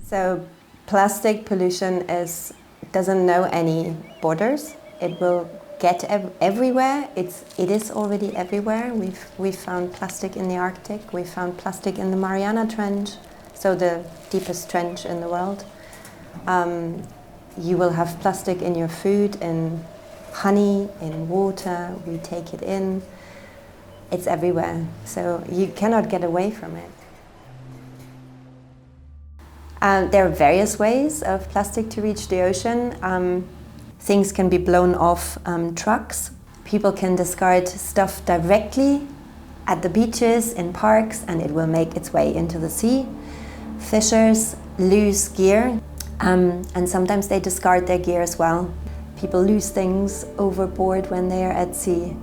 So plastic pollution doesn't know any borders. It will get everywhere. It is already everywhere. We've found plastic in the Arctic. We found plastic in the Mariana Trench, so the deepest trench in the world. You will have plastic in your food, in honey, in water. We take it in. It's everywhere. So you cannot get away from it. There are various ways of plastic to reach the ocean. Things can be blown off trucks. People can discard stuff directly at the beaches, in parks, and it will make its way into the sea. Fishers lose gear, and sometimes they discard their gear as well. People lose things overboard when they are at sea.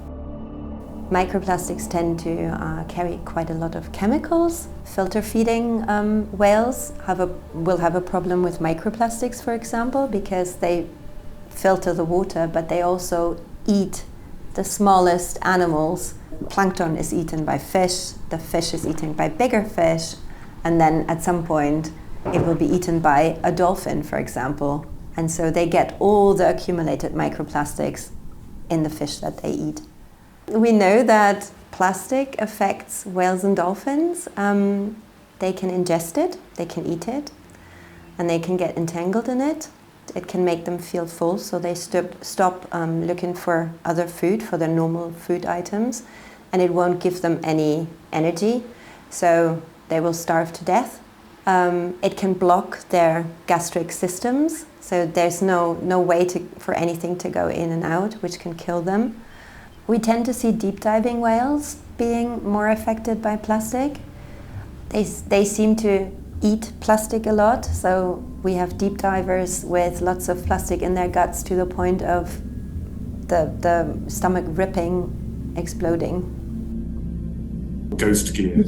Microplastics tend to carry quite a lot of chemicals. Filter feeding whales will have a problem with microplastics, for example, because they filter the water, but they also eat the smallest animals. Plankton is eaten by fish, the fish is eaten by bigger fish, and then at some point it will be eaten by a dolphin, for example. And so they get all the accumulated microplastics in the fish that they eat. We know that plastic affects whales and dolphins. They can ingest it, they can eat it, and they can get entangled in it. It can make them feel full, so they stop looking for other food, for their normal food items, and it won't give them any energy, so they will starve to death. It can block their gastric systems, so there's no way for anything to go in and out, which can kill them. We tend to see deep diving whales being more affected by plastic. They seem to eat plastic a lot, so we have deep divers with lots of plastic in their guts to the point of the stomach ripping, exploding. Ghost gear.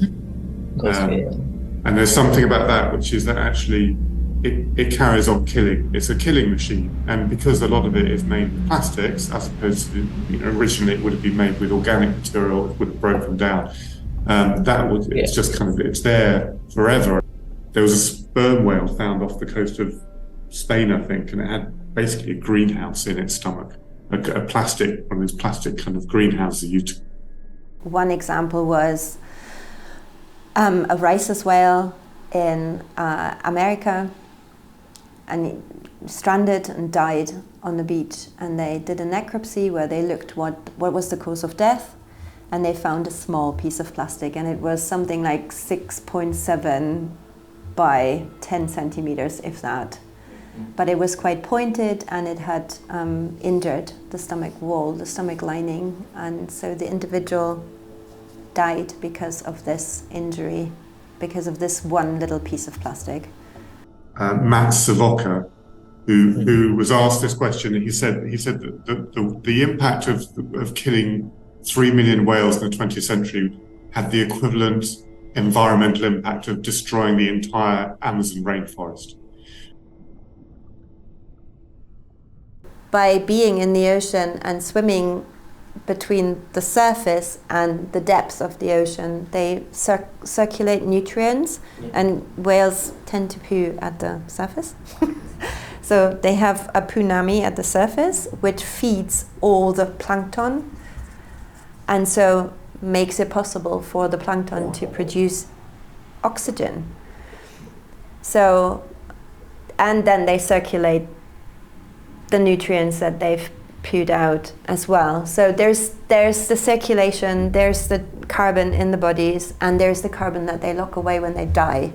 And there's something about that which is that actually it carries on killing. It's a killing machine, and because a lot of it is made with plastics, as opposed to originally it would have been made with organic material, it would have broken down. It's just kind of, it's there forever. There was a sperm whale found off the coast of Spain, I think, and it had basically a greenhouse in its stomach, one of those plastic kind of greenhouses. One example was a rhesus whale in America, and it stranded and died on the beach, and they did a necropsy where they looked what was the cause of death, and they found a small piece of plastic, and it was something like 6.7 by 10 centimeters, if that. But it was quite pointed, and it had injured the stomach wall, the stomach lining, and so the individual died because of this injury, because of this one little piece of plastic. Matt Savoca, who was asked this question, and he said that the impact of killing 3 million whales in the 20th century had the equivalent environmental impact of destroying the entire Amazon rainforest. By being in the ocean and swimming between the surface and the depths of the ocean, they circulate nutrients, and whales tend to poo at the surface. So they have a punami at the surface, which feeds all the plankton, and so makes it possible for the plankton to produce oxygen. So, and then they circulate the nutrients that they've pooed out as well. So there's the circulation, there's the carbon in the bodies, and there's the carbon that they lock away when they die.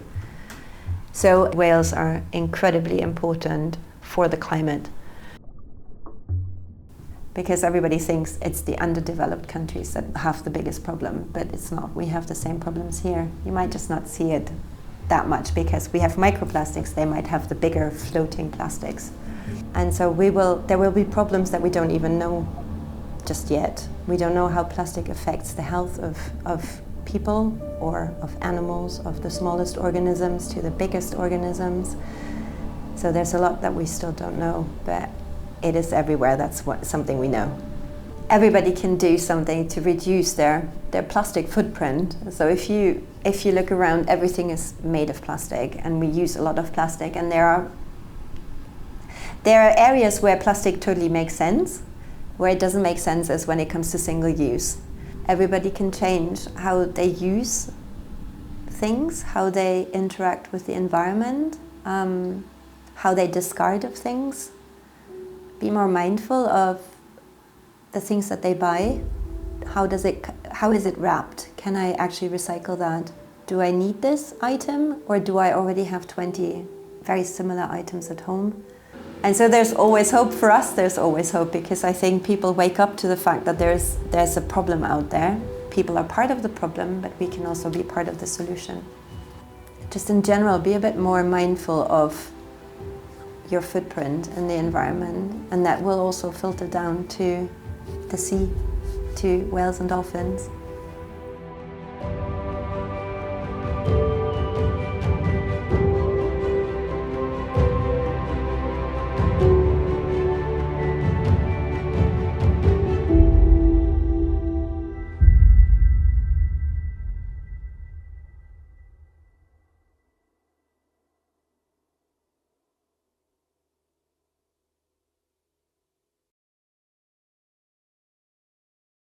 So whales are incredibly important for the climate, because everybody thinks it's the underdeveloped countries that have the biggest problem, but it's not. We have the same problems here. You might just not see it that much because we have microplastics. They might have the bigger floating plastics. And so there will be problems that we don't even know just yet. We don't know how plastic affects the health of people or of animals, of the smallest organisms to the biggest organisms. So there's a lot that we still don't know, but it is everywhere. That's something we know. Everybody can do something to reduce their plastic footprint. So if you look around, everything is made of plastic, and we use a lot of plastic, and there are areas where plastic totally makes sense. Where it doesn't make sense is when it comes to single use. Everybody can change how they use things, how they interact with the environment, how they discard of things. Be more mindful of the things that they buy. How is it wrapped? Can I actually recycle that? Do I need this item, or do I already have 20 very similar items at home? And so there's always hope for us. There's always hope, because I think people wake up to the fact that there's a problem out there. People are part of the problem, but we can also be part of the solution. Just in general, be a bit more mindful of your footprint in the environment, and that will also filter down to the sea, to whales and dolphins.